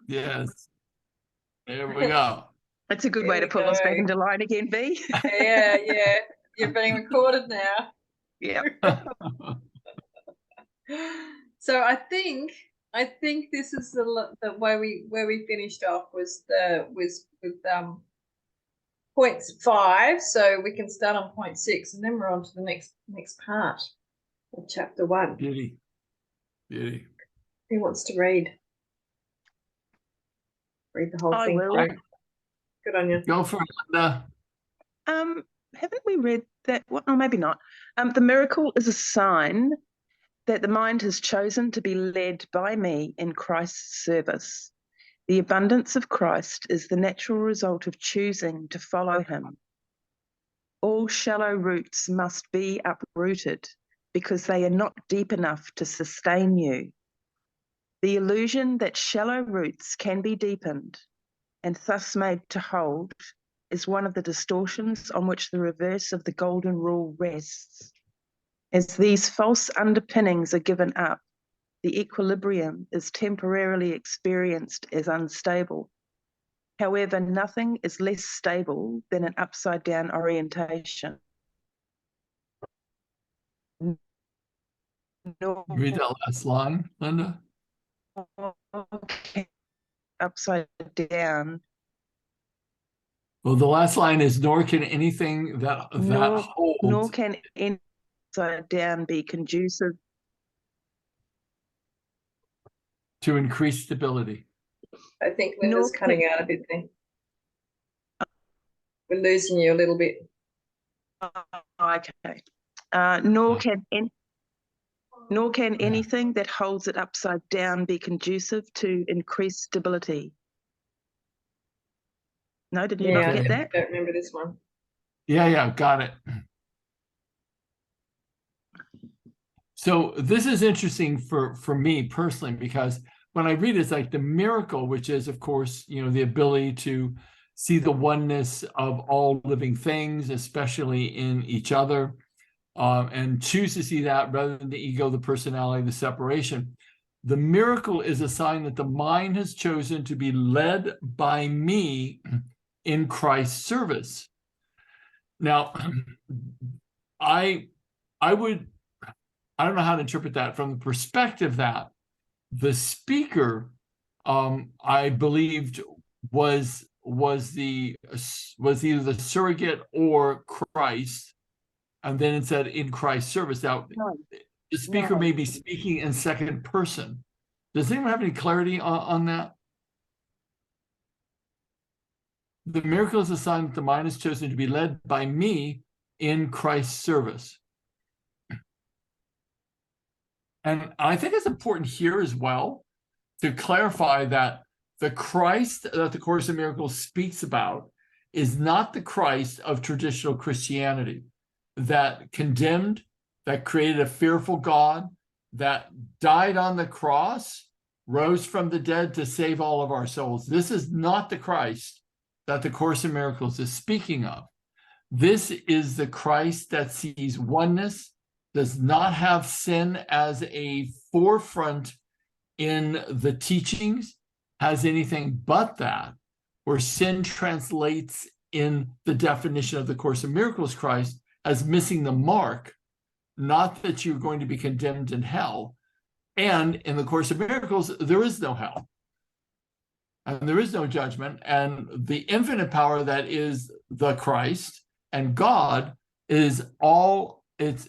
Yes. There we go. That's a good There way to we pull go. us back into line again, V. Yeah, yeah. You're being recorded now. Yeah. So I think this is the where we finished off was with point 5. So we can start on point 6, and then we're on to the next part of chapter 1. Beauty. Beauty. Who wants to read? Read the whole I thing. will. Chloe. Good on you. Go for it, Linda. Haven't we read that? Well, oh, maybe not. The miracle is a sign that the mind has chosen to be led by me in Christ's service. The abundance of Christ is the natural result of choosing to follow him. All shallow roots must be uprooted because they are not deep enough to sustain you. The illusion that shallow roots can be deepened and thus made to hold is one of the distortions on which the reverse of the golden rule rests. As these false underpinnings are given up, the equilibrium is temporarily experienced as unstable. However, nothing is less stable than an upside-down orientation. Read that last line, Linda. Upside down. Well, the last line is, nor can anything that holds. Nor can any upside down be conducive to increase stability. I think Linda's cutting out a bit there. We're losing you a little bit. Okay. Nor can anything that holds it upside down be conducive to increased stability. No, did you not get that? I don't remember this one. Yeah, got it. So this is interesting for me personally, because when I read it, it's like the miracle, which is, of course, the ability to see the oneness of all living things, especially in each other, and choose to see that rather than the ego, the personality, the separation. The miracle is a sign that the mind has chosen to be led by me in Christ's service. Now, I don't know how to interpret that from the perspective that the speaker, I believed, was either the surrogate or Christ, and then it said in Christ's service. Now, the speaker may be speaking in second person. Does anyone have any clarity on that? The miracle is a sign that the mind is chosen to be led by me in Christ's service. And I think it's important here as well to clarify that the Christ that the Course in Miracles speaks about is not the Christ of traditional Christianity that condemned, that created a fearful God, that died on the cross, rose from the dead to save all of our souls. This is not the Christ that the Course in Miracles is speaking of. This is the Christ that sees oneness, does not have sin as a forefront in the teachings, has anything but that, where sin translates in the definition of the Course in Miracles Christ as missing the mark, not that you're going to be condemned in hell. And in the Course in Miracles, there is no hell. And there is no judgment. And the infinite power that is the Christ and God is all, it's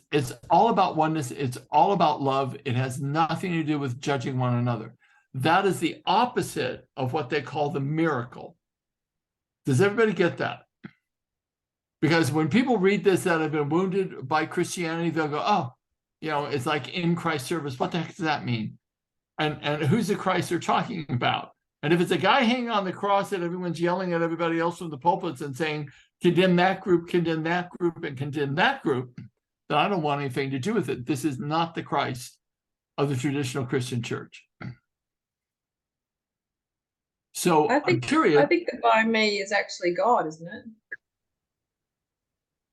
all about oneness. It's all about love. It has nothing to do with judging one another. That is the opposite of what they call the miracle. Does everybody get that? Because when people read this that have been wounded by Christianity, they'll go, oh, it's like in Christ's service. What the heck does that mean? And who's the Christ they're talking about? And if it's a guy hanging on the cross that everyone's yelling at everybody else from the pulpits and saying, condemn that group, and condemn that group, then I don't want anything to do with it. This is not the Christ of the traditional Christian church. So I'm curious. I think the by me is actually God, isn't it?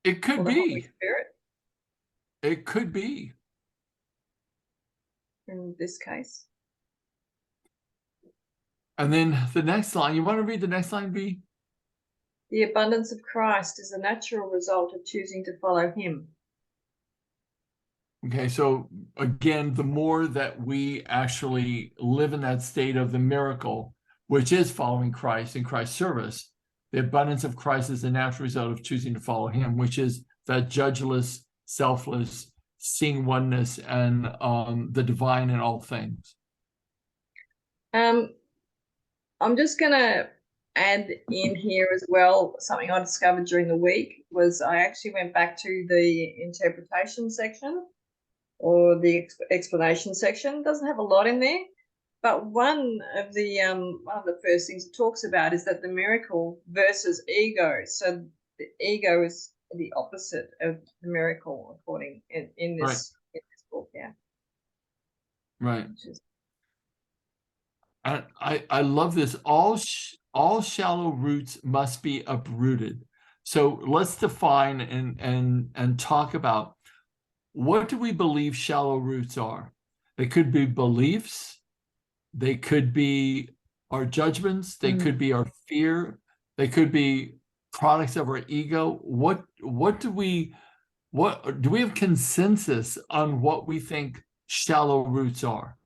It could be. Holy Spirit. It could be. In this case. And then the next line, you want to read the next line, V? The abundance of Christ is a natural result of choosing to follow him. Okay, so again, the more that we actually live in that state of the miracle, which is following Christ and Christ's service, the abundance of Christ is a natural result of choosing to follow him, which is that judgeless, selfless, seeing oneness and the divine in all things. I'm just going to add in here as well, something I discovered during the week was I actually went back to the interpretation section or the explanation section. It doesn't have a lot in there, but one of the first things it talks about is that the miracle versus ego. So the ego is the opposite of the miracle, according in this book. Yeah, right. I love this. All shallow roots must be uprooted. So let's define and talk about, what do we believe shallow roots are? They could be beliefs. They could be our judgments. They could be our fear. They could be products of our ego. What do we have consensus on what we think shallow roots are?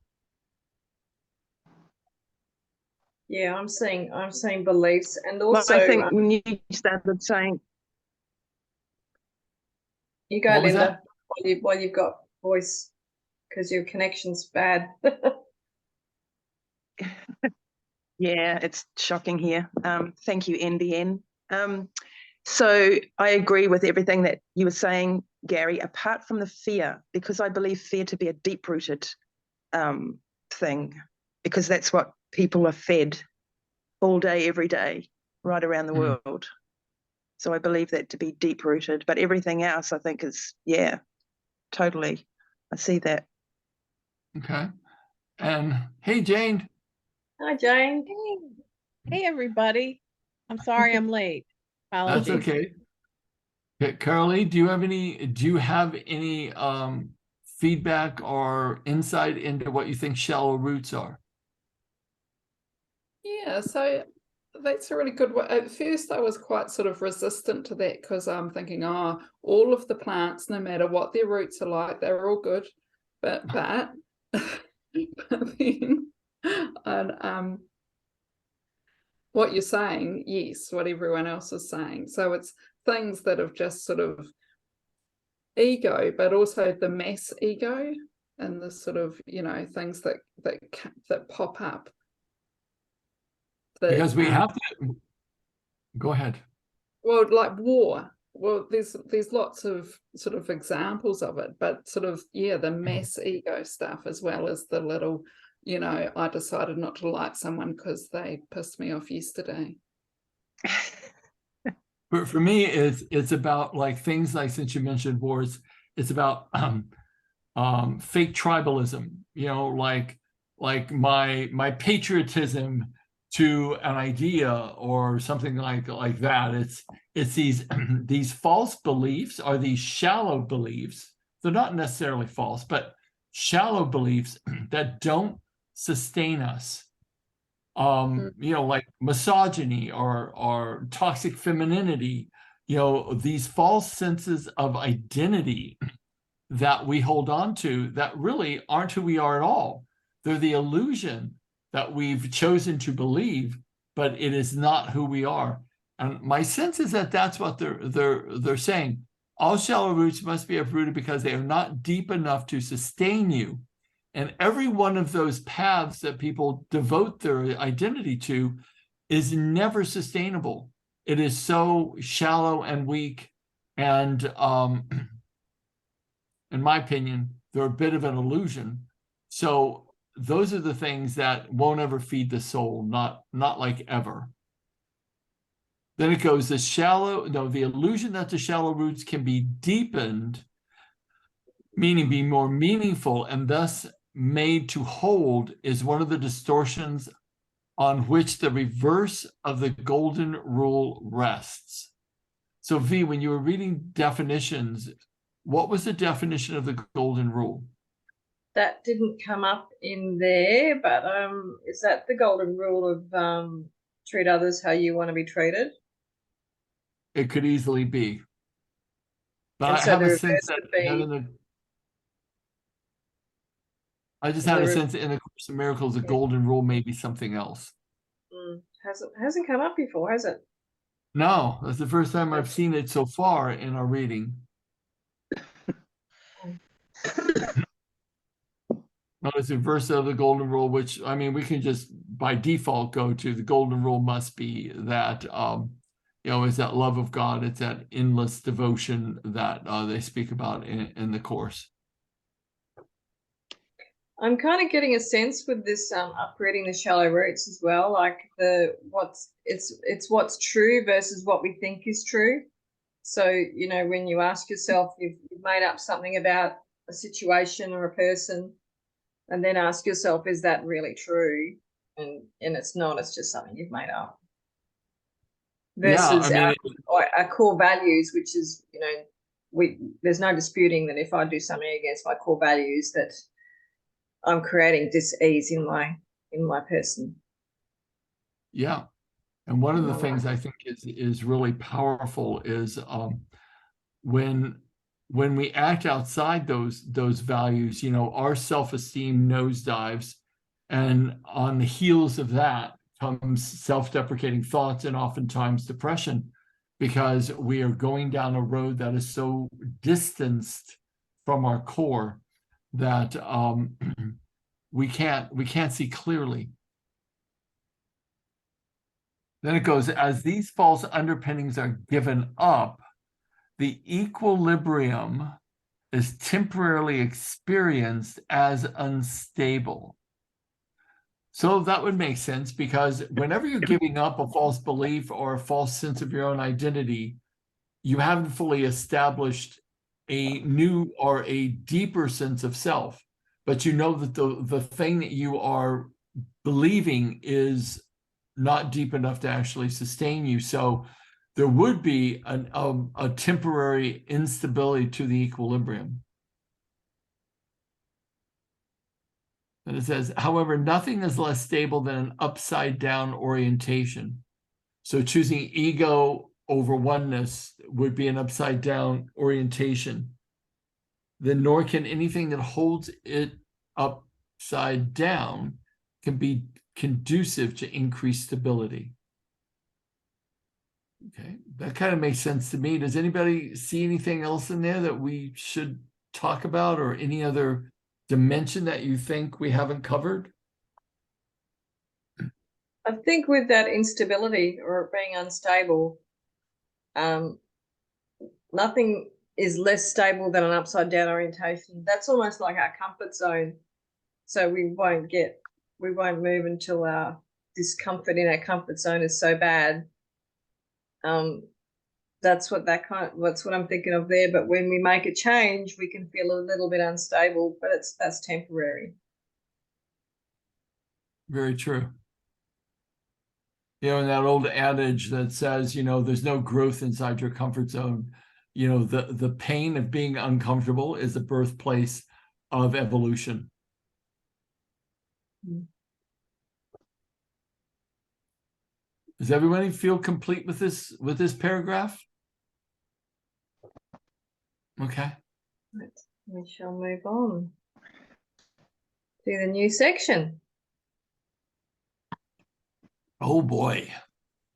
Yeah, I'm saying beliefs, and also I think when you started saying, you go, What was Linda, while you've got voice, because your connection's bad. yeah, it's shocking here. Thank you, NBN. So I agree with everything that you were saying, Gary, apart from the fear, because I believe fear to be a deep-rooted thing, because that's what people are fed all day, every day, right around the world. So I believe that to be deep-rooted, but everything else I think is, yeah, totally. I see that. Okay. And hey, Jane. Hi, Jane. Hey, everybody. I'm sorry I'm late. That's Apologies. okay. Carly, do you have any feedback or insight into what you think shallow roots are? Yeah, so that's a really good one. At first, I was quite sort of resistant to that because I'm thinking, oh, all of the plants, no matter what their roots are like, they're all good. But then, and what you're saying, yes, what everyone else is saying. So it's things that have just sort of ego, but also the mass ego and the sort of, things that pop up. Because we have to go ahead. Well, like war. Well, there's lots of sort of examples of it, but sort of, yeah, the mass ego stuff, as well as the little, I decided not to like someone because they pissed me off yesterday. For me, it's about like things like, since you mentioned wars, it's about fake tribalism, like my patriotism to an idea or something like that. It's these false beliefs, or these shallow beliefs. They're not necessarily false, but shallow beliefs that don't sustain us. Like misogyny or toxic femininity, these false senses of identity that we hold on to that really aren't who we are at all. They're the illusion that we've chosen to believe, but it is not who we are. And my sense is that that's what they're saying. All shallow roots must be uprooted because they are not deep enough to sustain you. And every one of those paths that people devote their identity to is never sustainable. It is so shallow and weak. And in my opinion, they're a bit of an illusion. So those are the things that won't ever feed the soul, not like ever. Then it goes, the illusion that the shallow roots can be deepened, meaning be more meaningful and thus made to hold, is one of the distortions on which the reverse of the golden rule rests. So V, when you were reading definitions, what was the definition of the golden rule? that didn't come up in there, but is that the golden rule of treat others how you want to be treated? It could easily be. But And I so have the a reverse sense that would be I just the have a re- sense that in the Course of Miracles, the golden rule may be something else. hasn't come up before, has it? No, that's the first time I've seen it so far in our reading. No, it's the verse of the golden rule, which I mean, we can just by default go to the golden rule must be that is that love of God, it's that endless devotion that they speak about in the Course. I'm kind of getting a sense with this uprooting the shallow roots as well, like it's what's true versus what we think is true. So, you know, when you ask yourself, you've made up something about a situation or a person, and then ask yourself, is that really true? And it's not, it's just something you've made up. Versus our core values, which is, you know, there's no disputing that if I do something against my core values, that I'm creating dis-ease in my person. Yeah. And one of the things I think is really powerful is when we act outside those values, you know, our self-esteem nosedives, and on the heels of that comes self-deprecating thoughts and oftentimes depression, because we are going down a road that is so distanced from our core that we can't see clearly. Then it goes, as these false underpinnings are given up, the equilibrium is temporarily experienced as unstable. So that would make sense, because whenever you're giving up a false belief or a false sense of your own identity, you haven't fully established a new or a deeper sense of self. But you know that the thing that you are believing is not deep enough to actually sustain you. So there would be a temporary instability to the equilibrium. And it says, however, nothing is less stable than an upside down orientation. So choosing ego over oneness would be an upside down orientation. Then nor can anything that holds it upside down can be conducive to increased stability. Okay, that kind of makes sense to me. Does anybody see anything else in there that we should talk about, or any other dimension that you think we haven't covered? I think with that instability or being unstable, nothing is less stable than an upside down orientation. That's almost like our comfort zone. So we won't move until our discomfort in our comfort zone is so bad. That's what I'm thinking of there. But when we make a change, we can feel a little bit unstable, but that's temporary. Very true. You know, and that old adage that says, you know, there's no growth inside your comfort zone. You know, the pain of being uncomfortable is the birthplace of evolution. Does everybody feel complete with this paragraph? Okay. We shall move on to the new section. Oh boy.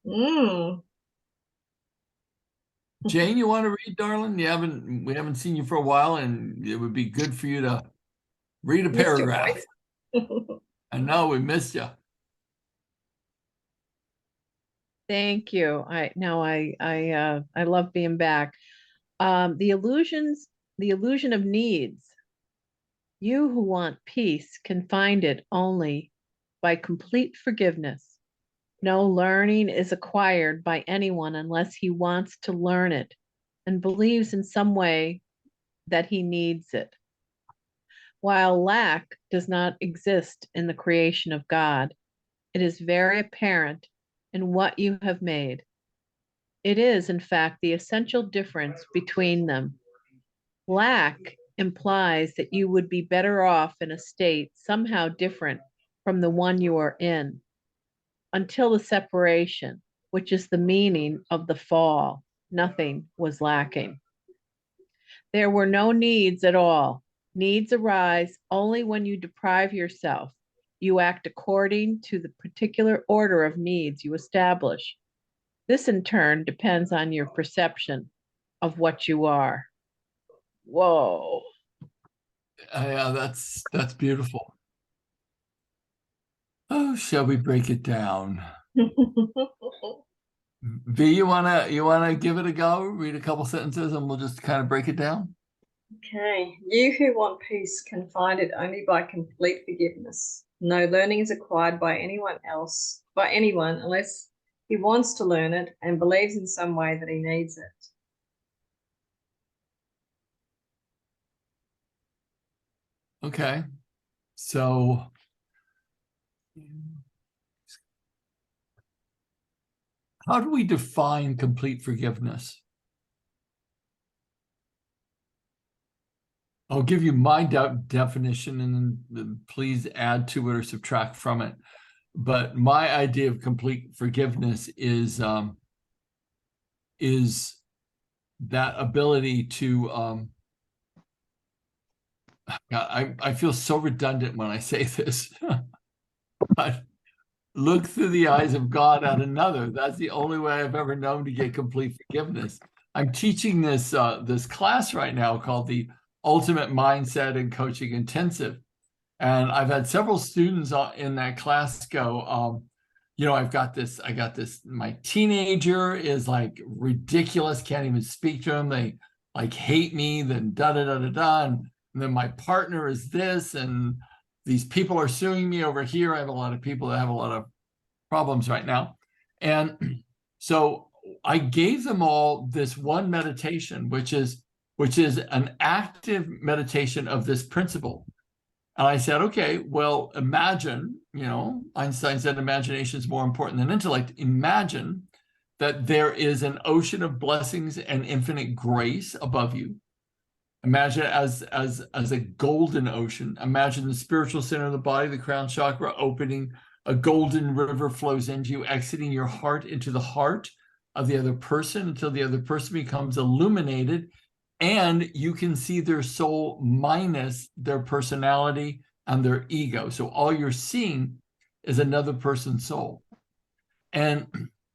Mm. Jane, you want to read, darling? We haven't seen you for a while, and it would be good for you to read a paragraph. I know we missed you. Thank you. I love being back. The illusion of needs. You who want peace can find it only by complete forgiveness. No learning is acquired by anyone unless he wants to learn it and believes in some way that he needs it. While lack does not exist in the creation of God, it is very apparent in what you have made. It is, in fact, the essential difference between them. Lack implies that you would be better off in a state somehow different from the one you are in until the separation, which is the meaning of the fall. Nothing was lacking. There were no needs at all. Needs arise only when you deprive yourself. You act according to the particular order of needs you establish. This in turn depends on your perception of what you are. Whoa. Yeah, that's beautiful. Oh, shall we break it down? V, you wanna give it a go? Read a couple sentences and we'll just kind of break it down. Okay, you who want peace can find it only by complete forgiveness. No learning is acquired by anyone unless he wants to learn it and believes in some way that he needs it. Okay, so how do we define complete forgiveness? I'll give you my definition and then please add to it or subtract from it. But my idea of complete forgiveness is that ability to God, I feel so redundant when I say this, but look through the eyes of God at another. That's the only way I've ever known to get complete forgiveness. I'm teaching this this class right now called the Ultimate Mindset and Coaching Intensive. And I've had several students in that class go, you know, I got this, my teenager is like ridiculous, can't even speak to him. They like hate me, then da-da-da-da-da. And then my partner is this, and these people are suing me over here. I have a lot of people that have a lot of problems right now. And so I gave them all this one meditation, which is an active meditation of this principle. And I said, okay, well, imagine, you know, Einstein said imagination is more important than intellect. Imagine that there is an ocean of blessings and infinite grace above you. Imagine it as a golden ocean. Imagine the spiritual center of the body, the crown chakra opening, a golden river flows into you, exiting your heart into the heart of the other person until the other person becomes illuminated and you can see their soul minus their personality and their ego. So all you're seeing is another person's soul. And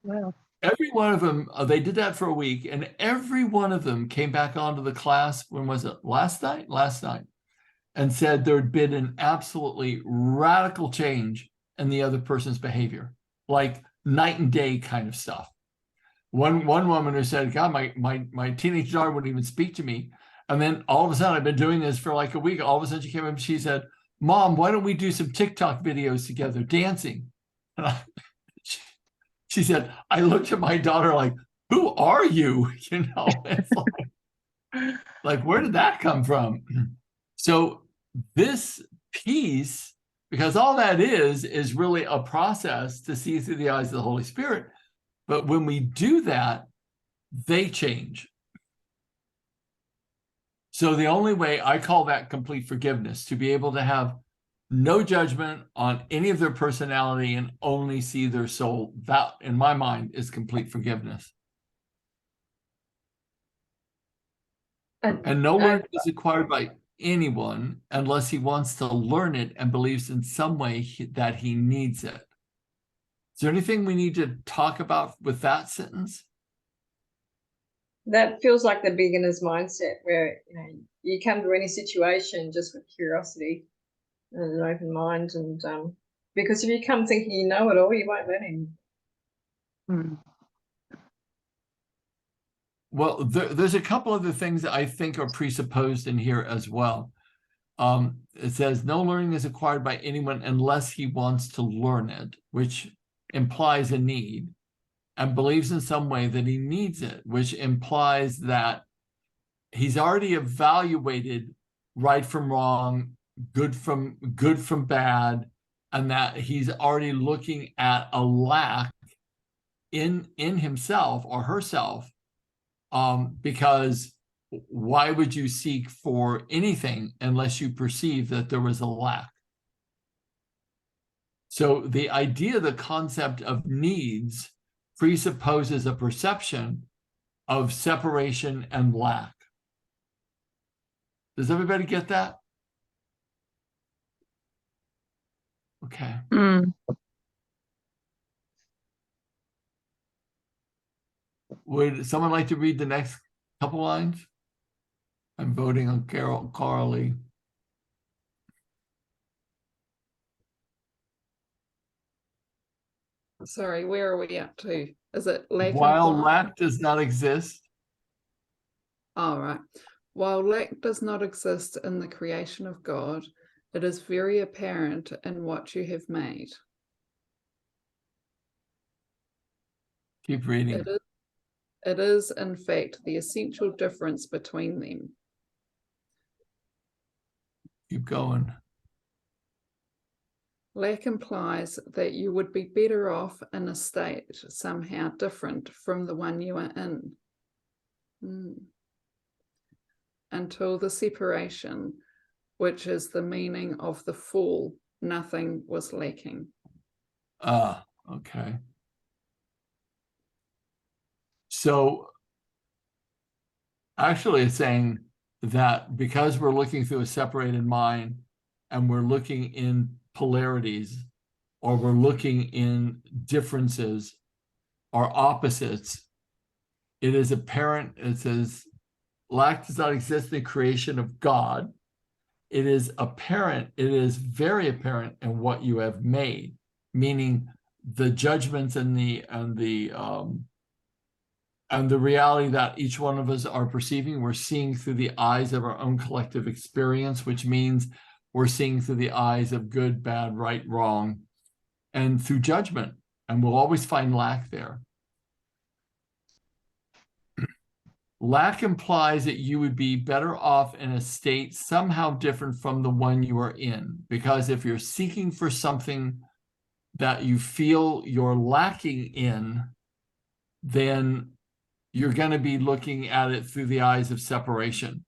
Wow. every one of them, they did that for a week, and every one of them came back onto the class. When was it? Last night, and said there had been an absolutely radical change in the other person's behavior, like night and day kind of stuff. One woman who said, God, my teenage daughter wouldn't even speak to me. And then all of a sudden, I've been doing this for like a week. All of a sudden she came up and she said, Mom, why don't we do some TikTok videos together, dancing? And she said, I looked at my daughter like, who are you? You know, it's like where did that come from? So this piece, because all that is really a process to see through the eyes of the Holy Spirit. But when we do that, they change. So the only way, I call that complete forgiveness, to be able to have no judgment on any of their personality and only see their soul. That, in my mind, is complete forgiveness. And no learning is acquired by anyone unless he wants to learn it and believes in some way that he needs it. Is there anything we need to talk about with that sentence? That feels like the beginner's mindset, where you come to any situation just with curiosity and an open mind, and because if you come thinking you know it all, you won't learn anything. Mm. Well, there's a couple other things that I think are presupposed in here as well. It says no learning is acquired by anyone unless he wants to learn it, which implies a need, and believes in some way that he needs it, which implies that he's already evaluated right from wrong, good from bad, and that he's already looking at a lack in himself or herself, because why would you seek for anything unless you perceive that there was a lack? So the idea, the concept of needs presupposes a perception of separation and lack. Does everybody get that? Okay. Mm. Would someone like to read the next couple lines? I'm voting on Carly. Sorry, where are we up to? Is it lack While implies? lack does not exist, All right. While lack does not exist in the creation of God, it is very apparent in what you have made. keep reading. It is, in fact, the essential difference between them. Keep going. Lack implies that you would be better off in a state somehow different from the one you are in. Until the separation, which is the meaning of the fall, nothing was lacking. Ah, okay. So actually it's saying that because we're looking through a separated mind and we're looking in polarities, or we're looking in differences or opposites, it is apparent, it says, lack does not exist in the creation of God. It is apparent, it is very apparent in what you have made, meaning the judgments and the reality that each one of us are perceiving. We're seeing through the eyes of our own collective experience, which means we're seeing through the eyes of good, bad, right, wrong, and through judgment. And we'll always find lack there. Lack implies that you would be better off in a state somehow different from the one you are in. Because if you're seeking for something that you feel you're lacking in, then you're going to be looking at it through the eyes of separation.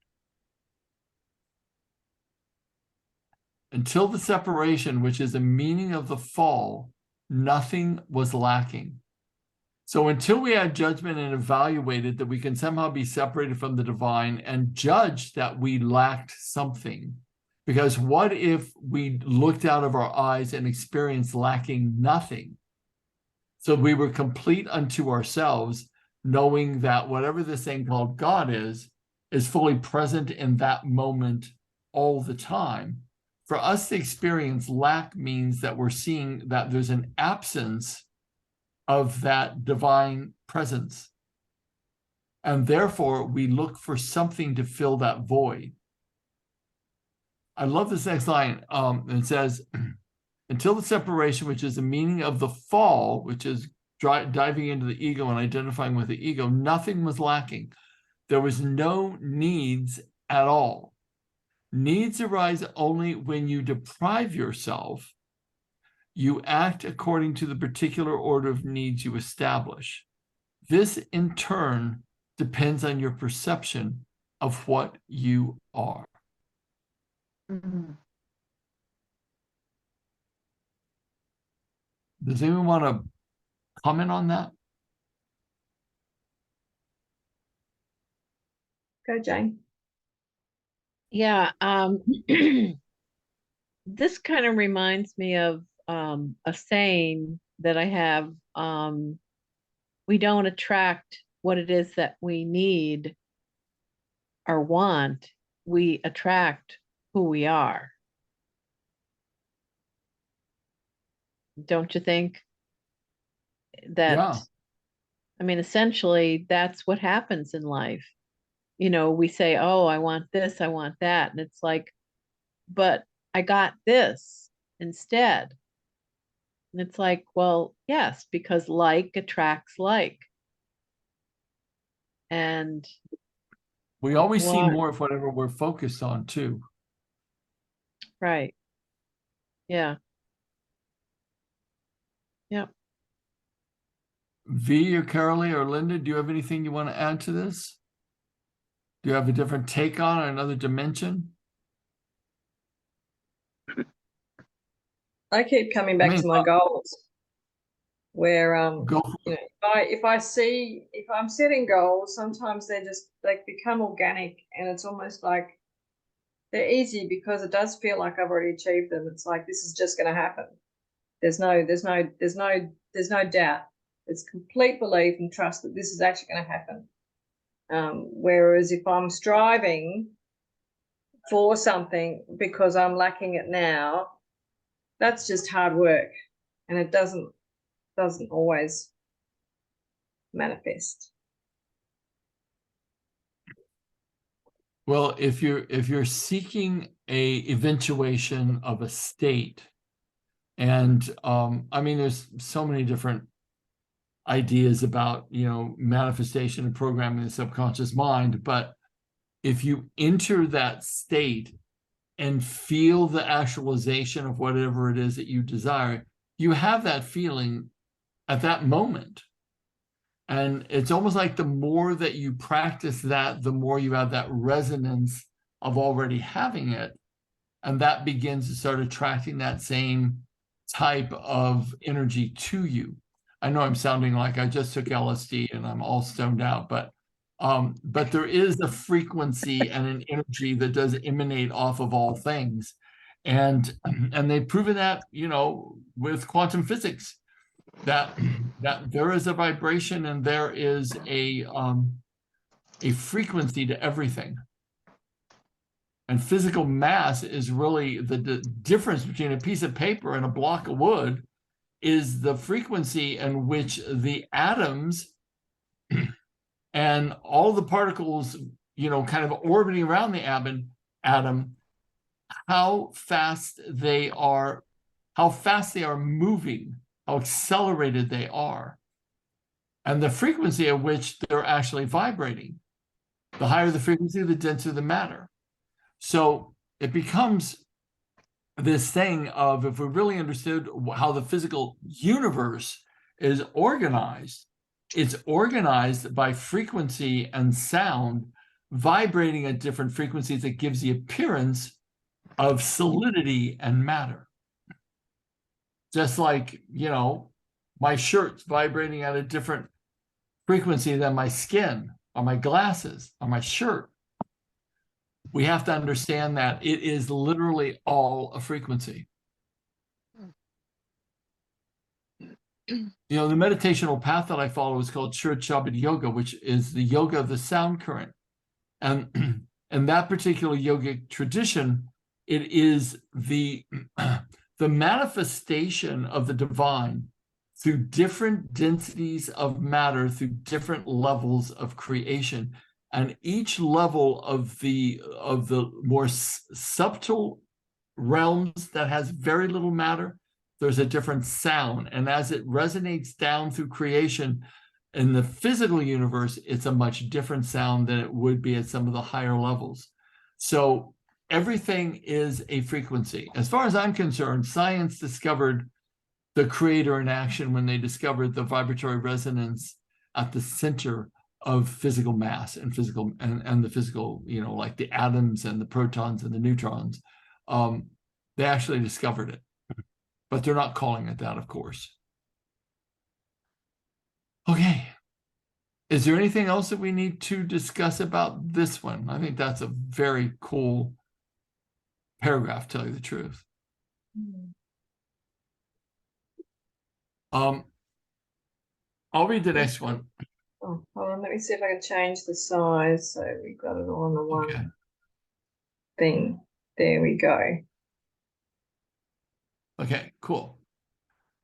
Until the separation, which is the meaning of the fall, nothing was lacking. So until we had judgment and evaluated that we can somehow be separated from the divine and judge that we lacked something, because what if we looked out of our eyes and experienced lacking nothing? So we were complete unto ourselves, knowing that whatever this thing called God is fully present in that moment all the time. For us to experience lack means that we're seeing that there's an absence of that divine presence. And therefore, we look for something to fill that void. I love this next line. It says, until the separation, which is the meaning of the fall, which is diving into the ego and identifying with the ego, nothing was lacking. There was no needs at all. Needs arise only when you deprive yourself. You act according to the particular order of needs you establish. This, in turn, depends on your perception of what you are. Mm. Does anyone want to comment on that? Go, Jane. Yeah, this kind of reminds me of a saying that I have. We don't attract what it is that we need or want. We attract who we are. Don't you think that? Yeah. I mean, essentially, that's what happens in life. You know, we say, oh, I want this, I want that. And it's like, but I got this instead. And it's like, well, yes, because like attracts like. And We always see what? more of whatever we're focused on, too. Right. Yeah. Yep. V or Carolee or Linda, do you have anything you want to add to this? Do you have a different take on it, another dimension? I keep coming back mean, to my goals, where Go for you know, if I'm setting goals, sometimes they become organic, and it's almost like they're easy because it does feel like I've already achieved them. It's like this is just going to happen. There's no doubt. It's complete belief and trust that this is actually going to happen. Whereas if I'm striving for something because I'm lacking it now, that's just hard work, and it doesn't always manifest. Well, if you're seeking a eventuation of a state, and I mean, there's so many different ideas about, manifestation and programming the subconscious mind, but if you enter that state and feel the actualization of whatever it is that you desire, you have that feeling at that moment. And it's almost like the more that you practice that, the more you have that resonance of already having it. And that begins to start attracting that same type of energy to you. I know I'm sounding like I just took LSD and I'm all stoned out, but there is a frequency and an energy that does emanate off of all things. And they've proven that, with quantum physics, that there is a vibration and there is a frequency to everything. And physical mass is really the difference between a piece of paper and a block of wood, is the frequency in which the atoms and all the particles, kind of orbiting around the atom, how fast they are moving, how accelerated they are, and the frequency at which they're actually vibrating. The higher the frequency, the denser the matter. So it becomes this thing of, if we really understood how the physical universe is organized, it's organized by frequency and sound vibrating at different frequencies that gives the appearance of solidity and matter. Just like, my shirt's vibrating at a different frequency than my skin or my glasses or my shirt. We have to understand that it is literally all a frequency. The meditational path that I follow is called Shirt Shabbat Yoga, which is the yoga of the sound current. And in that particular yogic tradition, it is the manifestation of the divine through different densities of matter, through different levels of creation. And each level of the more subtle realms that has very little matter, there's a different sound. And as it resonates down through creation in the physical universe, it's a much different sound than it would be at some of the higher levels. So everything is a frequency. As far as I'm concerned, science discovered the creator in action when they discovered the vibratory resonance at the center of physical mass and the physical, like the atoms and the protons and the neutrons. They actually discovered it, but they're not calling it that, of course. Okay. Is there anything else that we need to discuss about this one? I think that's a very cool paragraph, to tell you the truth. I'll read the next one. Oh, hold on, let me see if I can change the size so we've got it all on the one thing. There we go. Okay, cool.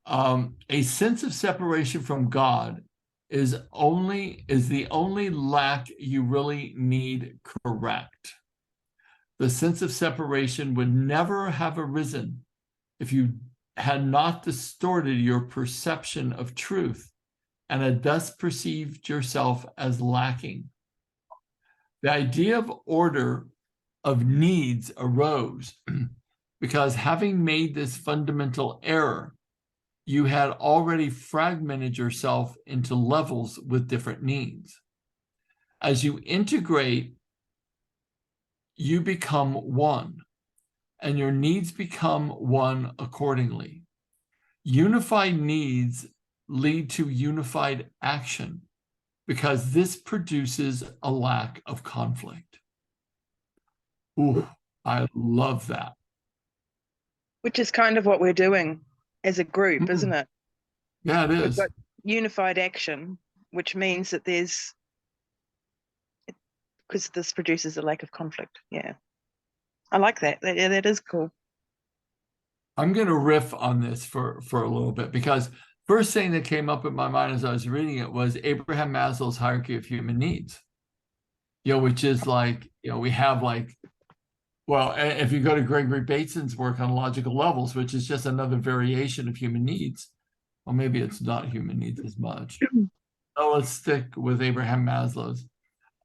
A sense of separation from God is the only lack you really need correct. The sense of separation would never have arisen if you had not distorted your perception of truth and had thus perceived yourself as lacking. The idea of order of needs arose because, having made this fundamental error, you had already fragmented yourself into levels with different needs. As you integrate you become one, and your needs become one accordingly. Unified needs lead to unified action because this produces a lack of conflict. Ooh, I love that. Which is kind of what we're doing as a group, isn't it? Yeah, it We've is. got unified action, which means that because this produces a lack of conflict. Yeah. I like that. That is cool. I'm going to riff on this for a little bit, because first thing that came up in my mind as I was reading it was Abraham Maslow's hierarchy of human needs, which is like, we have like, well, if you go to Gregory Bateson's work on logical levels, which is just another variation of human needs, well, maybe it's not human needs as much. So let's stick with Abraham Maslow's.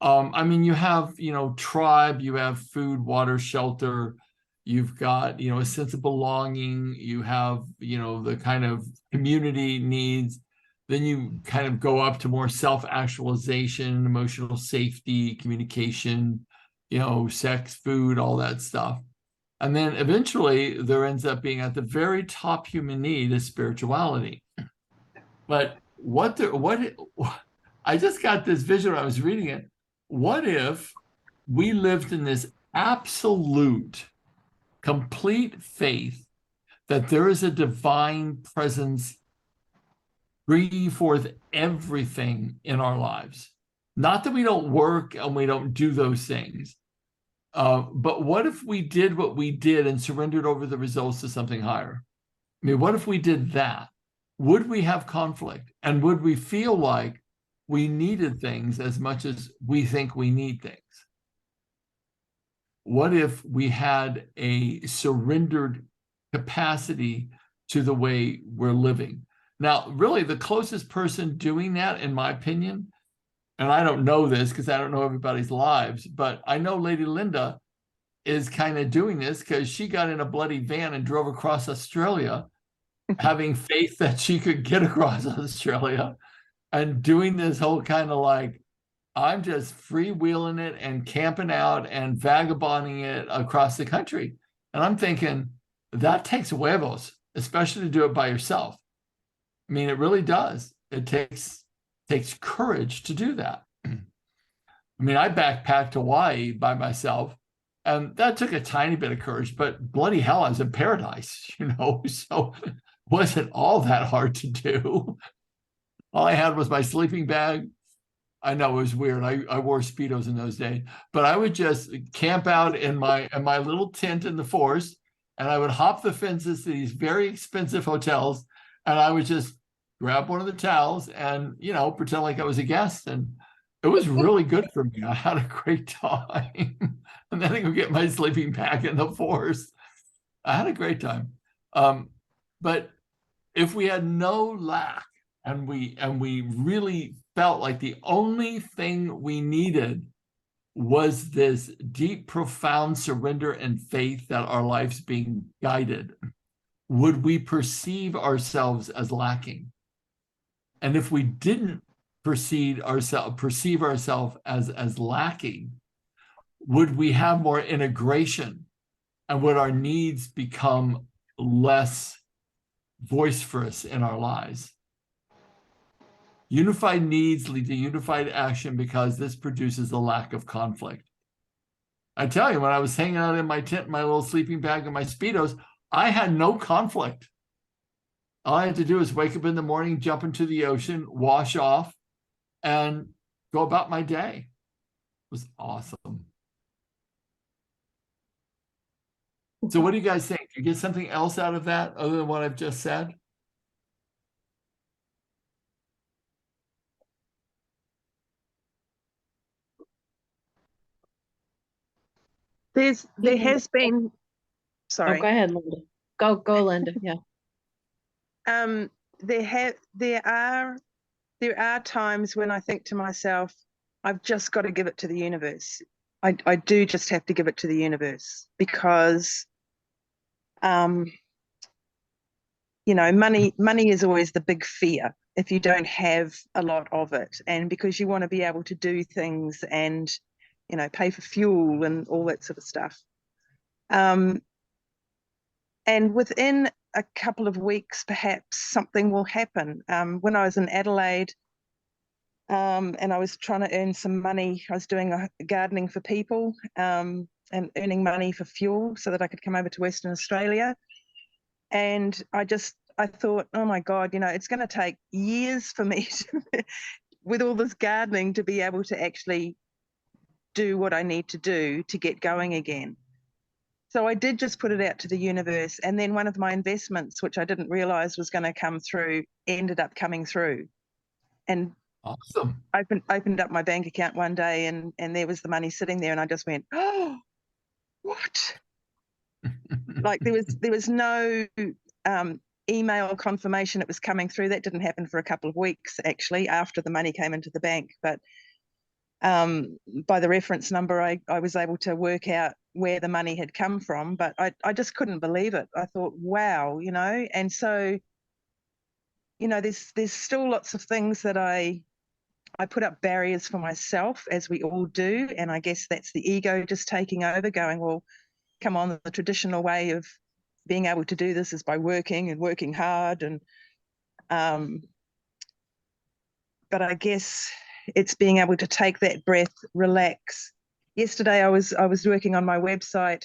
I mean, you have, tribe, you have food, water, shelter, you've got, a sense of belonging, you have, the kind of community needs. Then you kind of go up to more self-actualization, emotional safety, communication, sex, food, all that stuff. And then eventually there ends up being at the very top human need is spirituality. But I just got this vision when I was reading it. What if we lived in this absolute, complete faith that there is a divine presence bringing forth everything in our lives? Not that we don't work and we don't do those things, but what if we did what we did and surrendered over the results to something higher? I mean, what if we did that? Would we have conflict? And would we feel like we needed things as much as we think we need things? What if we had a surrendered capacity to the way we're living? Now, really, the closest person doing that, in my opinion, and I don't know this because I don't know everybody's lives, but I know Lady Linda is kind of doing this because she got in a bloody van and drove across Australia, having faith that she could get across Australia, and doing this whole kind of like, I'm just freewheeling it and camping out and vagabonding it across the country. And I'm thinking, that takes huevos, especially to do it by yourself. I mean, it really does. It takes courage to do that. I mean, I backpacked Hawaii by myself, and that took a tiny bit of courage, but bloody hell, I was in paradise, so it wasn't all that hard to do. All I had was my sleeping bag. I know it was weird. I wore Speedos in those days, but I would just camp out in my little tent in the forest, and I would hop the fences to these very expensive hotels, and I would just grab one of the towels and, pretend like I was a guest. And it was really good for me. I had a great time. And then I could get my sleeping bag in the forest. I had a great time. But if we had no lack, and we really felt like the only thing we needed was this deep, profound surrender and faith that our life's being guided, would we perceive ourselves as lacking? And if we didn't perceive ourselves as lacking, would we have more integration? And would our needs become less boisterous in our lives? Unified needs lead to unified action because this produces a lack of conflict. I tell you, when I was hanging out in my tent, my little sleeping bag and my Speedos, I had no conflict. All I had to do was wake up in the morning, jump into the ocean, wash off, and go about my day. It was awesome. So what do you guys think? Did you get something else out of that other than what I've just said? There has been, sorry. Oh, go ahead, Linda. Go, Linda. Yeah. There are times when I think to myself, I've just got to give it to the universe. I do just have to give it to the universe because, money is always the big fear if you don't have a lot of it, and because you want to be able to do things and pay for fuel and all that sort of stuff. And within a couple of weeks, perhaps something will happen. When I was in Adelaide, and I was trying to earn some money, I was doing gardening for people, and earning money for fuel so that I could come over to Western Australia. And I thought, oh my God, it's going to take years for me with all this gardening to be able to actually do what I need to do to get going again. So I did just put it out to the universe. And then one of my investments, which I didn't realize was going to come through, ended up coming through. And Awesome. opened up my bank account one day, and there was the money sitting there, and I just went, oh, what? Like there was no email confirmation it was coming through. That didn't happen for a couple of weeks, actually, after the money came into the bank. But by the reference number, I was able to work out where the money had come from. But I just couldn't believe it. I thought, wow, and so, there's still lots of things that I put up barriers for myself, as we all do. And I guess that's the ego just taking over, going, well, come on, the traditional way of being able to do this is by working hard. And but I guess it's being able to take that breath, relax. Yesterday I was working on my website,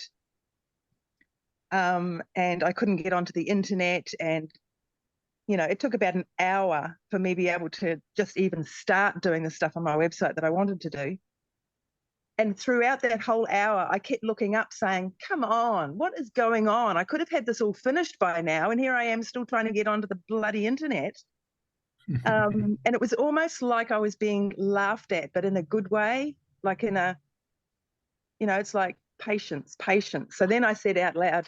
and I couldn't get onto the internet, and it took about an hour for me to be able to just even start doing the stuff on my website that I wanted to do. And throughout that whole hour, I kept looking up saying, come on, what is going on? I could have had this all finished by now, and here I am still trying to get onto the bloody internet. And it was almost like I was being laughed at, but in a good way, like in a, it's like patience. So then I said out loud,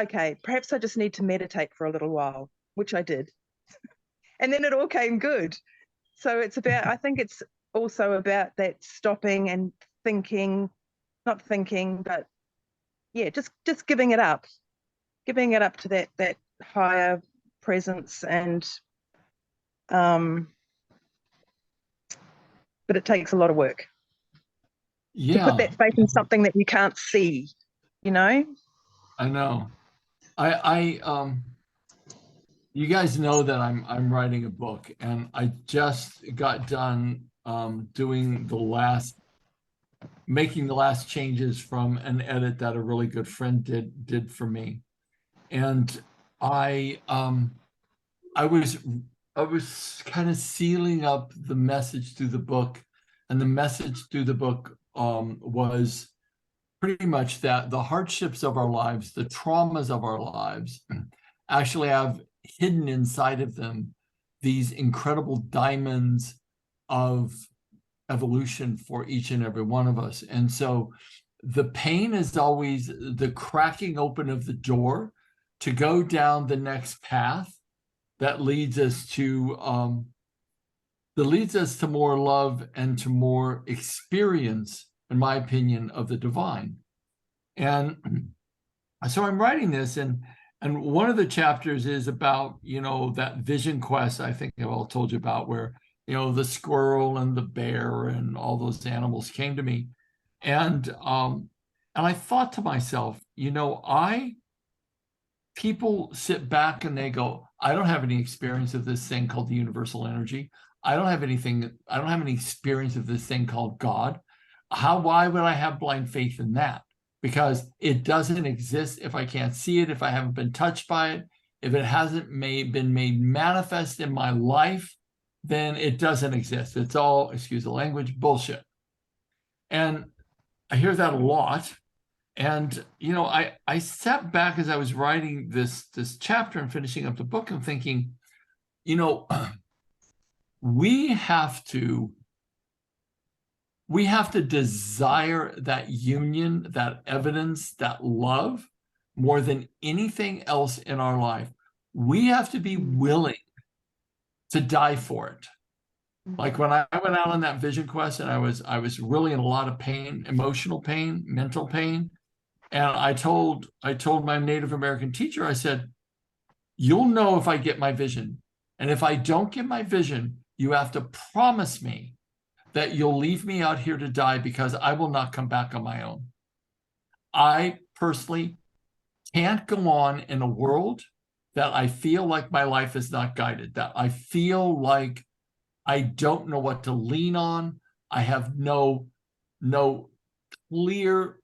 okay, perhaps I just need to meditate for a little while, which I did. And then it all came good. So it's about, I think it's also about that stopping and not thinking, but yeah, just giving it up to that higher presence. And but it takes a lot of work to put that faith in something that you can't see, I know. I you guys know that I'm writing a book, and I just got done making the last changes from an edit that a really good friend did for me. And I was kind of sealing up the message through the book, and the message through the book was pretty much that the hardships of our lives, the traumas of our lives, actually have hidden inside of them these incredible diamonds of evolution for each and every one of us. And so the pain is always the cracking open of the door to go down the next path that leads us to more love and to more experience, in my opinion, of the divine. And so I'm writing this, and one of the chapters is about, that vision quest I think I've all told you about, where, the squirrel and the bear and all those animals came to me. And I thought to myself, people sit back and they go, I don't have any experience of this thing called the universal energy. I don't have any experience of this thing called God. Why would I have blind faith in that? Because it doesn't exist if I can't see it, if I haven't been touched by it, if it hasn't been made manifest in my life, then it doesn't exist. It's all, excuse the language, bullshit. And I hear that a lot. And, I sat back as I was writing this chapter and finishing up the book and thinking, we have to desire that union, that evidence, that love more than anything else in our life. We have to be willing to die for it. Like when I went out on that vision quest, and I was really in a lot of pain, emotional pain, mental pain. And I told my Native American teacher, I said, you'll know if I get my vision. And if I don't get my vision, you have to promise me that you'll leave me out here to die because I will not come back on my own. I personally can't go on in a world that I feel like my life is not guided, that I feel like I don't know what to lean on. I have no clear,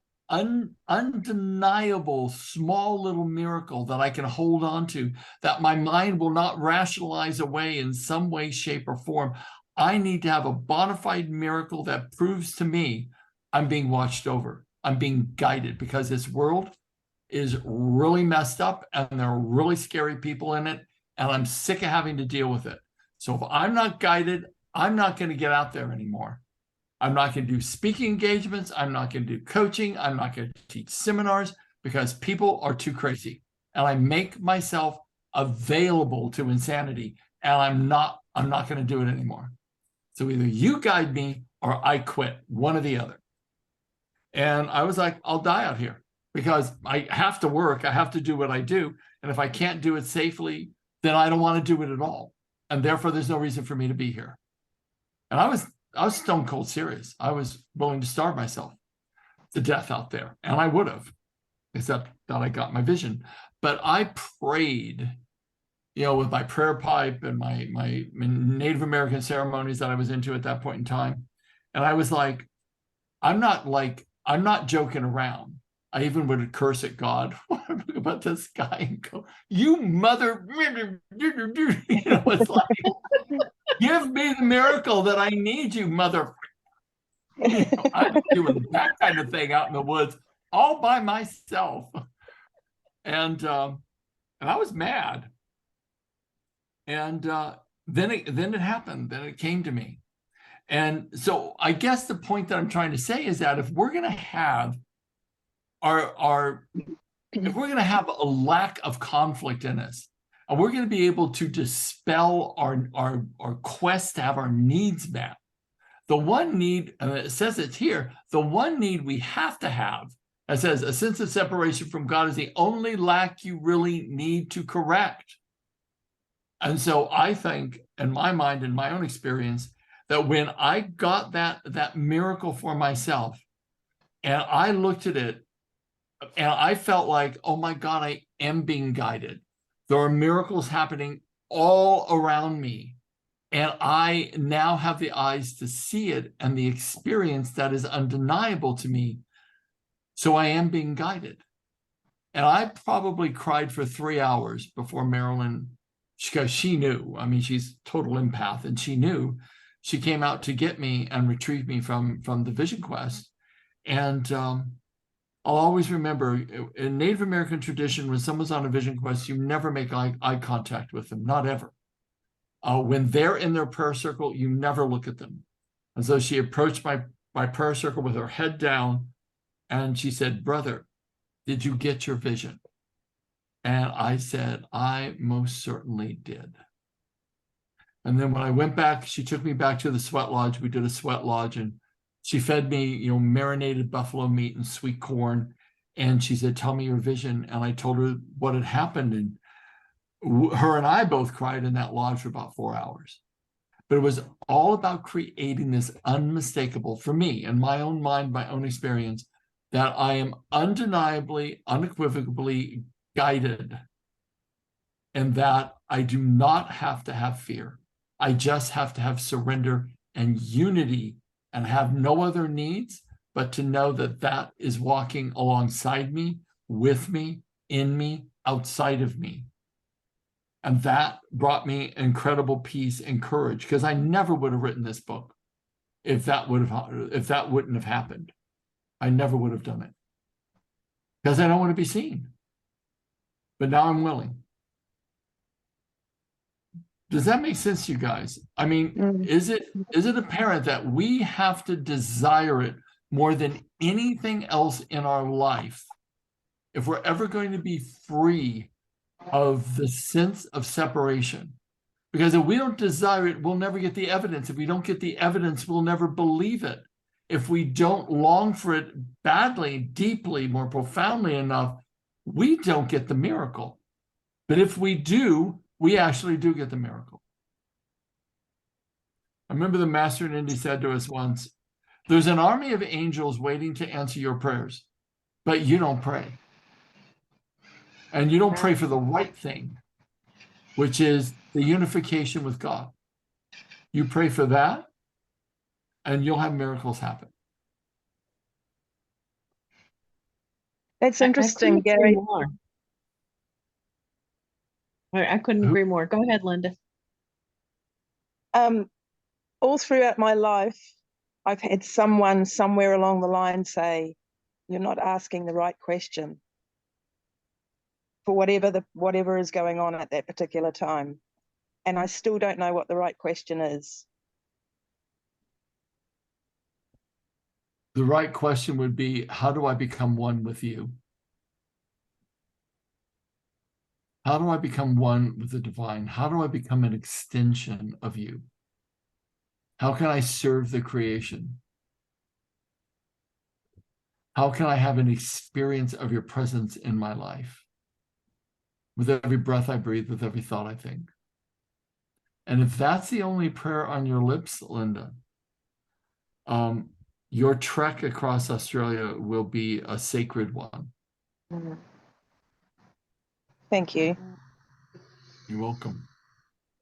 undeniable, small little miracle that I can hold on to, that my mind will not rationalize away in some way, shape, or form. I need to have a bona fide miracle that proves to me I'm being watched over. I'm being guided, because this world is really messed up and there are really scary people in it, and I'm sick of having to deal with it. So if I'm not guided, I'm not going to get out there anymore. I'm not going to do speaking engagements. I'm not going to do coaching. I'm not going to teach seminars, because people are too crazy. And I make myself available to insanity, and I'm not going to do it anymore. So either you guide me or I quit, one or the other. And I was like, I'll die out here, because I have to work. I have to do what I do. And if I can't do it safely, then I don't want to do it at all. And therefore, there's no reason for me to be here. And I was stone cold serious. I was willing to starve myself to death out there. And I would have, except that I got my vision. But I prayed, with my prayer pipe and my Native American ceremonies that I was into at that point in time. And I was like, I'm not joking around. I even would curse at God about this guy and go, you mother, it's like, give me the miracle that I need, you mother. I'm doing that kind of thing out in the woods all by myself. And I was mad. And then it happened. Then it came to me. And so I guess the point that I'm trying to say is that if we're going to have if we're going to have a lack of conflict in us, and we're going to be able to dispel our quest to have our needs met, the one need, and it says it's here, the one need we have to have, it says a sense of separation from God is the only lack you really need to correct. And so I think, in my mind, in my own experience, that when I got that miracle for myself, and I looked at it, and I felt like, oh my God, I am being guided. There are miracles happening all around me. And I now have the eyes to see it and the experience that is undeniable to me. So I am being guided. And I probably cried for 3 hours before Marilyn, because she knew. I mean, she's total empath, and she knew. She came out to get me and retrieve me from the Vision Quest. And I'll always remember, in Native American tradition, when someone's on a Vision Quest, you never make eye contact with them, not ever. When they're in their prayer circle, you never look at them. And so she approached my prayer circle with her head down, and she said, brother, did you get your vision? And I said, I most certainly did. And then when I went back, she took me back to the sweat lodge. We did a sweat lodge, and she fed me, marinated buffalo meat and sweet corn. And she said, tell me your vision. And I told her what had happened. And her and I both cried in that lodge for about 4 hours. But it was all about creating this unmistakable, for me, in my own mind, my own experience, that I am undeniably, unequivocally guided, and that I do not have to have fear. I just have to have surrender and unity, and have no other needs but to know that that is walking alongside me, with me, in me, outside of me. And that brought me incredible peace and courage, because I never would have written this book if that wouldn't have happened. I never would have done it, because I don't want to be seen. But now I'm willing. Does that make sense to you guys? I mean, is it apparent that we have to desire it more than anything else in our life if we're ever going to be free of the sense of separation? Because if we don't desire it, we'll never get the evidence. If we don't get the evidence, we'll never believe it. If we don't long for it badly, deeply, more profoundly enough, we don't get the miracle. But if we do, we actually do get the miracle. I remember the master in India said to us once, there's an army of angels waiting to answer your prayers, but you don't pray. And you don't pray for the right thing, which is the unification with God. You pray for that, and you'll have miracles happen. That's I interesting, couldn't agree Gary. more. I couldn't agree more. Go ahead, Linda. All throughout my life, I've had someone somewhere along the line say, "You're not asking the right question," for whatever is going on at that particular time, and I still don't know what the right question is. The right question would be, how do I become one with you? How do I become one with the divine? How do I become an extension of you? How can I serve the creation? How can I have an experience of your presence in my life? With every breath I breathe, with every thought I think. And if that's the only prayer on your lips, Linda, your trek across Australia will be a sacred one. Thank you. You're welcome.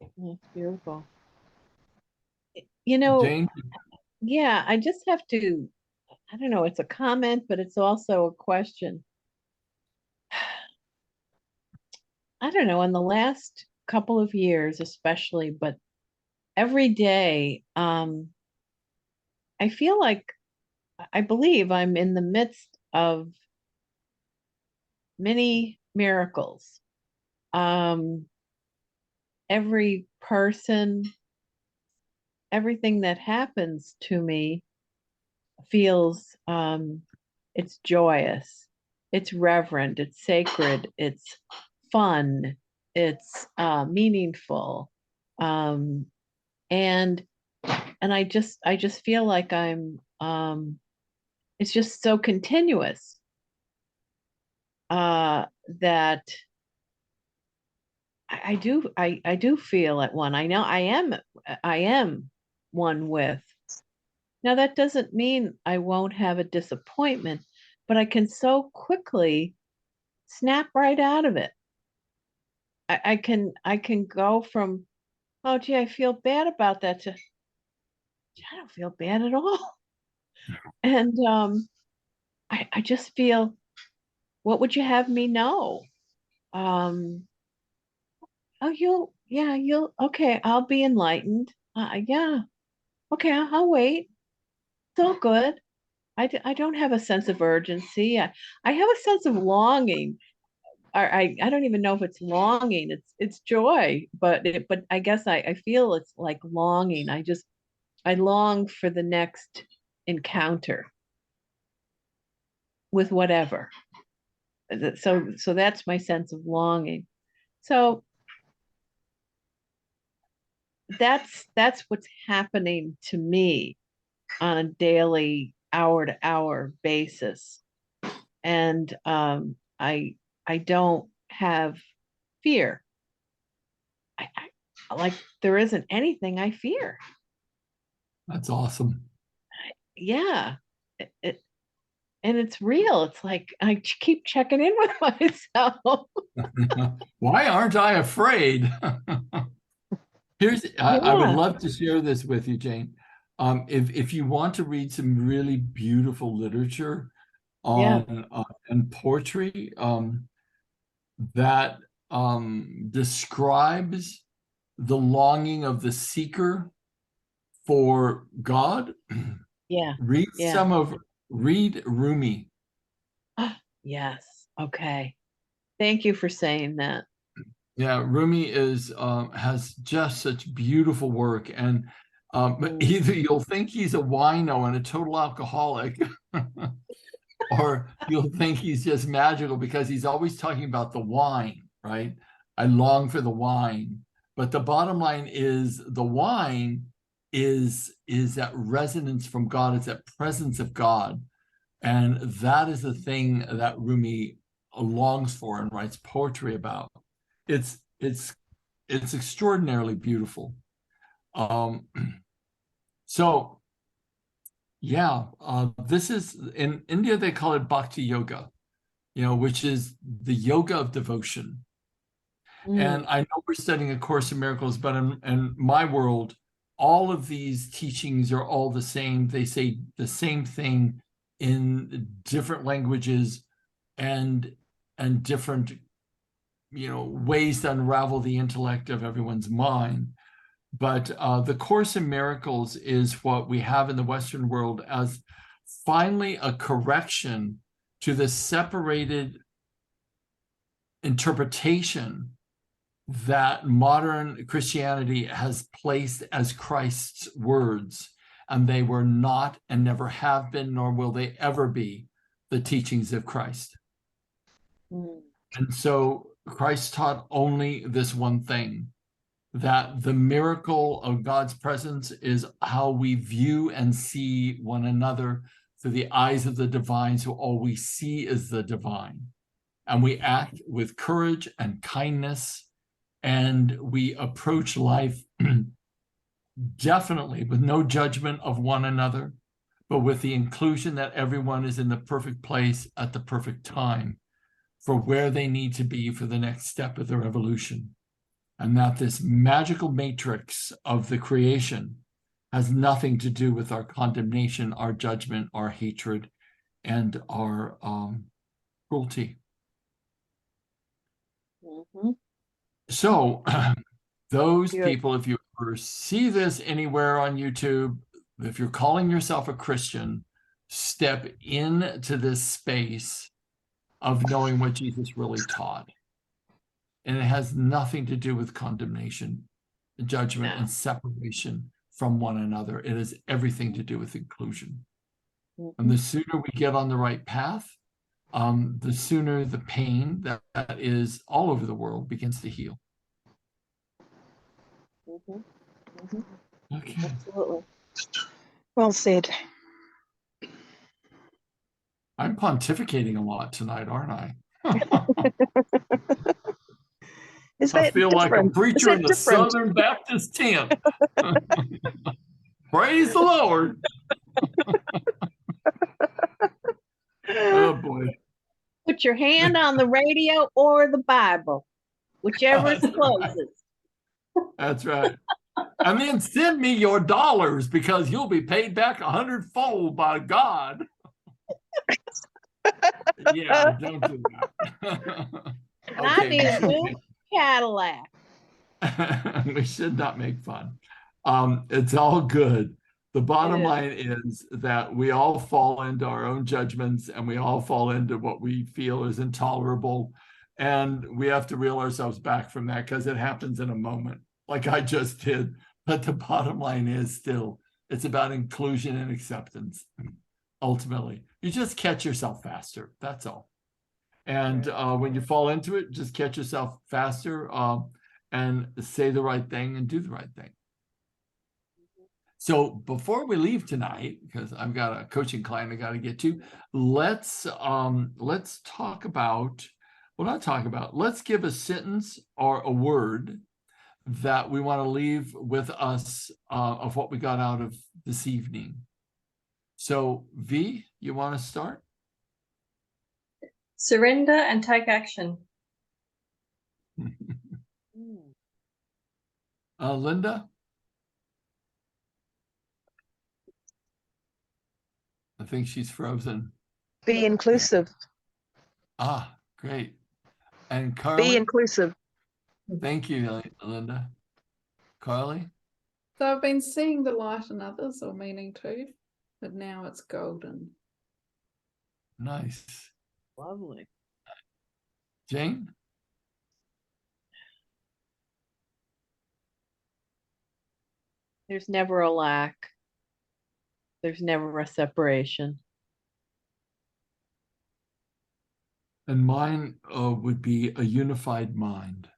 That's beautiful. You know, Jane? yeah, I just have to, I don't know, it's a comment, but it's also a question. I don't know, in the last couple of years, especially, but every day, I feel like I believe I'm in the midst of many miracles. Every person, everything that happens to me feels it's joyous, it's reverent, it's sacred, it's fun, it's meaningful. And I just feel like I'm it's just so continuous that I do feel at one. I know I am one with. Now that doesn't mean I won't have a disappointment, but I can so quickly snap right out of it. I can go from, oh gee, I feel bad about that, to gee, I don't feel bad at all. And I just feel, what would you have me know? Um, oh, you'll, okay, I'll be enlightened. Yeah, okay, I'll wait. It's all good. I don't have a sense of urgency. I have a sense of longing. I don't even know if it's longing. It's joy, but I guess I feel it's like longing. I long for the next encounter with whatever. So that's my sense of longing. So that's what's happening to me on a daily, hour-to-hour basis. And I don't have fear. Like there isn't anything I fear. That's awesome. Yeah. And it's real. It's like I keep checking in with myself. Why aren't I afraid? I would Yeah. love to share this with you, Jane. If you want to read some really beautiful literature Yeah. on and poetry that describes the longing of the seeker for God, Yeah. read Yeah. read Rumi. Yes. Okay. Thank you for saying that. Yeah, Rumi has just such beautiful work, and either you'll think he's a wino and a total alcoholic, or you'll think he's just magical because he's always talking about the wine, right? I long for the wine, but the bottom line is the wine is that resonance from God, it's that presence of God, and that is the thing that Rumi longs for and writes poetry about. It's extraordinarily beautiful. So, yeah, this is in India, they call it Bhakti Yoga, which is the yoga of devotion. And I know we're studying A Course in Miracles, but in my world, all of these teachings are all the same. They say the same thing in different languages and different, ways to unravel the intellect of everyone's mind. But the Course in Miracles is what we have in the Western world as finally a correction to the separated interpretation that modern Christianity has placed as Christ's words, and they were not and never have been, nor will they ever be, the teachings of Christ. And so Christ taught only this one thing, that the miracle of God's presence is how we view and see one another through the eyes of the divine, so all we see is the divine. And we act with courage and kindness, and we approach life definitely with no judgment of one another, but with the inclusion that everyone is in the perfect place at the perfect time for where they need to be for the next step of their evolution. And that this magical matrix of the creation has nothing to do with our condemnation, our judgment, our hatred, and our cruelty. So those people, if you ever see this anywhere on YouTube, if you're calling yourself a Christian, step into this space of knowing what Jesus really taught. And it has nothing to do with condemnation, judgment, and separation from one another. It has everything to do with inclusion. And the sooner we get on the right path, the sooner the pain that is all over the world begins to heal. Okay. Absolutely. Well said. I'm pontificating a lot tonight, aren't I? Is I that feel like a different? preacher in the different? Southern Baptist tent. Praise the Lord. Oh boy. Put your hand on the radio or the Bible, whichever is closest. That's right. And then send me your dollars, because you'll be paid back 100-fold by God. Yeah, don't do that. And I need a new Cadillac. We should not make fun. It's all good. The bottom line is that we all fall into our own judgments, and we all fall into what we feel is intolerable. And we have to reel ourselves back from that, because it happens in a moment, like I just did. But the bottom line is still, it's about inclusion and acceptance. Ultimately, you just catch yourself faster. That's all. And when you fall into it, just catch yourself faster and say the right thing and do the right thing. So before we leave tonight, because I've got a coaching client I got to get to, let's talk about, well, not talk about, let's give a sentence or a word that we want to leave with us of what we got out of this evening. So V, you want to start? Surrender and take action. Linda? I think she's frozen. Be inclusive. Ah, great. And Carly? Be inclusive. Thank you, Linda. Carly? So I've been seeing the light in others, or meaning to, but now it's golden. Nice. Lovely. Jane? There's never a lack. There's never a separation. And mine would be a unified mind.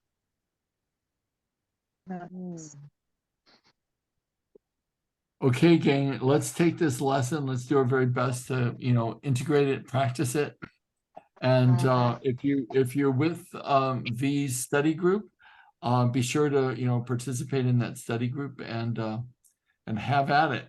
Okay, gang, let's take this lesson. Let's do our very best to, integrate it, practice it. And if you're with V's study group, be sure to, participate in that study group and have at it.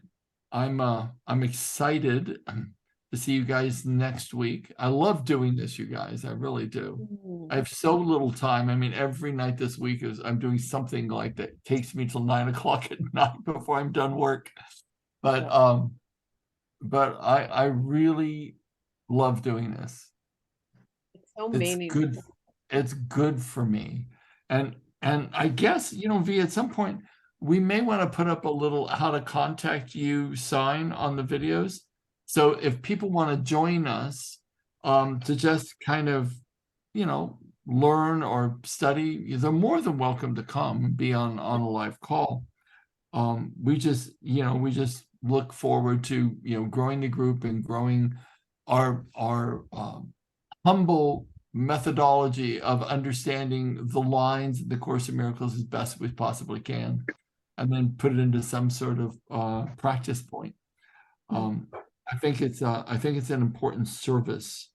I'm excited to see you guys next week. I love doing this, you guys. I really do. I have so little time. I mean, every night this week I'm doing something like that takes me till 9 o'clock at night before I'm done work. But I really love doing this. It's so It's meaningful. good. It's good for me. And I guess, V, at some point we may want to put up a little how to contact you sign on the videos. So if people want to join us to just kind of, learn or study, they're more than welcome to come and be on a live call. We just look forward to, growing the group and growing our humble methodology of understanding the lines in the Course in Miracles as best we possibly can, and then put it into some sort of practice point. I think it's an important service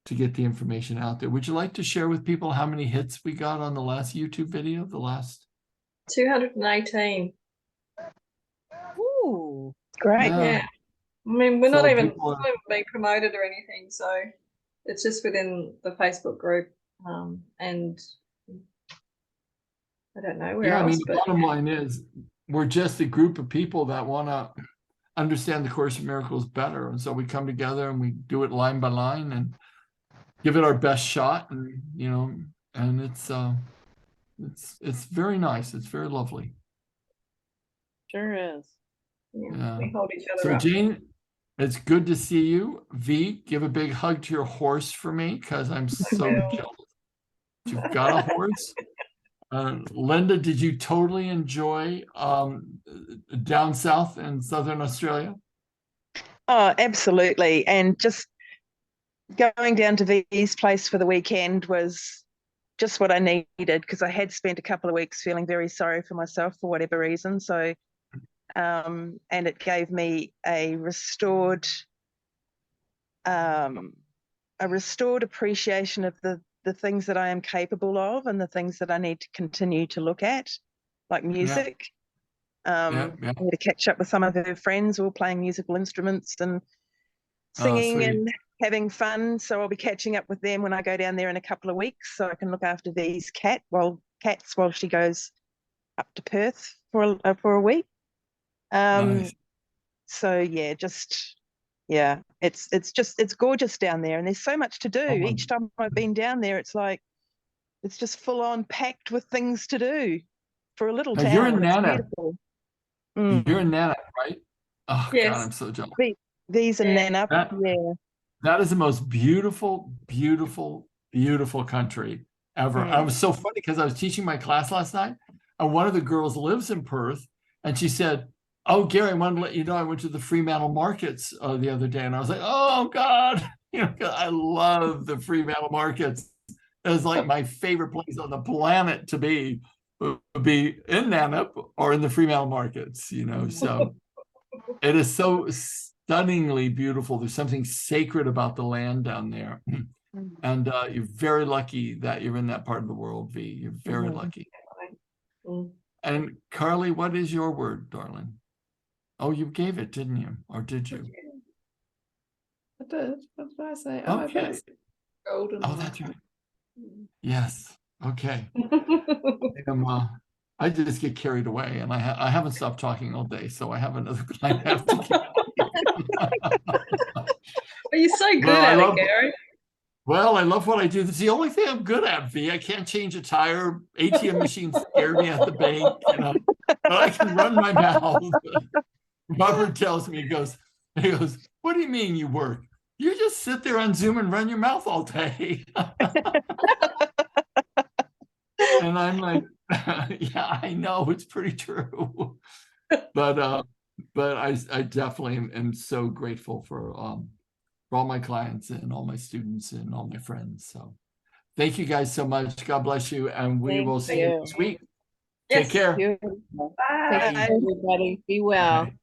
to get the information out there. Would you like to share with people how many hits we got on the last YouTube video? The last 218. Ooh. Great. Yeah. I mean, we're not So even people are- being promoted or anything, so it's just within the Facebook group, and I don't know where Yeah, I else. mean, the bottom line is we're just a group of people that want to understand the Course in Miracles better, and so we come together and we do it line by line and give it our best shot, and and it's very nice. It's very lovely. Sure is. Yeah, we hold each other So up. Jane, it's good to see you. V, give a big hug to your horse for me, because I'm so will. jealous. You've got a horse. Linda, did you totally enjoy down south in Southern Australia? Oh, absolutely. And just going down to V's place for the weekend was just what I needed, because I had spent a couple of weeks feeling very sorry for myself for whatever reason. So, and it gave me a restored appreciation of the things that I am capable of and the things that I need to continue to look at, like music. I had to catch up with some of her friends all playing musical instruments and singing and having fun. So I'll be catching up with them when I go down there in a couple of weeks, so I can look after V's cats while she goes up to Perth for a week. Nice. So yeah, it's gorgeous down there, and there's so much to do. Each time I've been down there, it's like it's just full on packed with things to do for a little town. You're in It's Nana. beautiful. You're in Nana, right? Oh Yes. God, I'm so jealous. These are Nana. Yeah. That is the most beautiful, beautiful, beautiful country ever. I was so funny because I was teaching my class last night, and one of the girls lives in Perth, and she said, "Oh, Gary, I wanted to let you know I went to the Fremantle markets the other day," and I was like, "Oh God, I love the Fremantle markets. It's like my favorite place on the planet to be. Would be in Nana or in the Fremantle markets, So it is so stunningly beautiful. There's something sacred about the land down there. And you're very lucky that you're in that part of the world, V. You're very lucky. And Carly, what is your word, darling? Oh, you gave it, didn't you? Or did you? I did. What did I say? Okay. Golden. Oh, that's right. Yes. Okay. I just get carried away, and I haven't stopped talking all day, so I have another client I have to get. But you're so good at it, Gary. Well, I love what I do. It's the only thing I'm good at, V. I can't change a tire. ATM machines scare me at the bank, but I can run my mouth. Robert tells me, he goes, "What do you mean you work? You just sit there on Zoom and run your mouth all day." And I'm like, yeah, I know, it's pretty true. But I definitely am so grateful for all my clients and all my students and all my friends. So thank you guys so much. God bless you. And we will see you next week. Take care. Bye. Bye. Thank you, everybody. Be well. Bye.